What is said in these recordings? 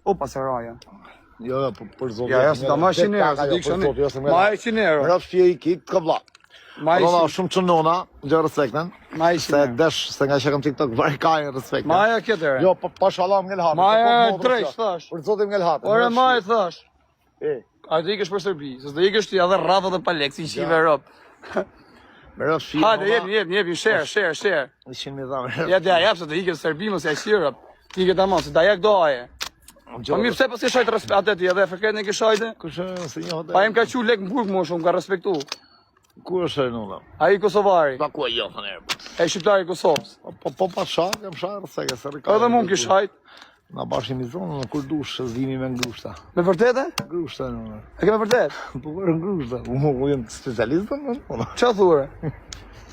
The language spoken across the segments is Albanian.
Opa, se raja. Jo, për zotë. Ja, si da ma 100 euro, se di kështu ma e 100 euro. Rëpë shpje i kik, ka vla. Ma e 100. Shumë që nona, gjë respekten. Ma e 100 Se euro. desh, se nga që kam TikTok, vaj ka e respekten. Ma e këtë Jo, pa shalom ngel hatë. Ma e drejsh, thash. Për zotë ngel hatë. Ore ma e thash. E, A do ikesh për Serbi, se do ikesh ti edhe rradha dhe pa lek, si qive Europë. me rëpë shpje. Hajde, jemi, share. 100.000 dhamë. Ja, dhe jap se do ikesh Serbi, mos e aqë Europë. Ti këtë amon, se da jak do aje. Po mi pse pas ke shajt respekt atë ti edhe fërket në ke shajte? Kush se një hotel. Pa im ka qu lek në burg më shumë, ka respektu. Ku është e nona? Ai Kosovari, Pa ku e jo, thënë erë. ai shqiptari i Kosovës. Po pa shak, jam shak respekt. Se rika. Edhe mund ke shajt. Na bashkë mi zonë, kur dush, s'dimi me ngrushta. Me vërtetë? Ngrushta nona. E ke me vërtet? Po për ngrushta. U jem specialist nona. Qa thurë?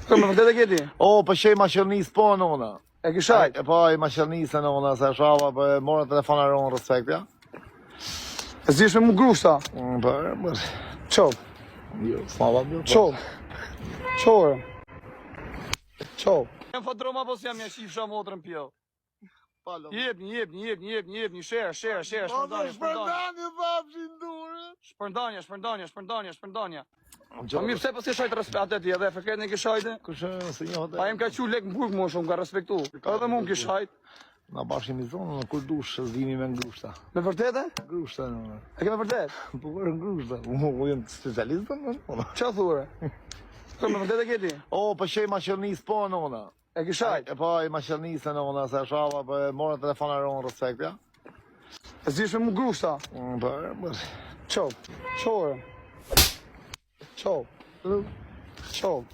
Ka me vërtet e keti? O, po shej maqërnis po nona. E ke shajt? E po i maqërnisë nona, se shava, po morë telefona ronë respekt, ja? E zjesh me mu grushta? Po, Qo? jo, s'ma jo. Qo? Qore? Qo? Jem fatroma po s'jam ja qifsha motrën pjo. Jebni, share, shpërndanja. Po mi pse pas ke shajt respekt atë ti edhe fërket në ke shajte? Kush se një hotel. Pa im ka qu lek në burg më shumë, ka respektu. Edhe mund ke shajt. Na bashkë mi zonë, kur dush, s'dimi me ngrushta. Me vërtetë? Ngrushta nona. E ke me vërtet? Po për ngrushta. U jem specialist nona. Qa thurë? Ka me vërtet e keti? O, po shej maqërnis po nona. E ke shajt? E po i maqërnisë nona, se shava, po morë telefona ronë respekt, ja? E zjesh me mu grushta? Po, Qo? Qore? Qo?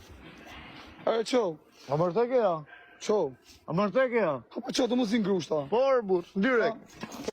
Are qo? a mërë të keja? Qo? A mërë të keja? Po qo të mu zin grushta? Por, but, direkt.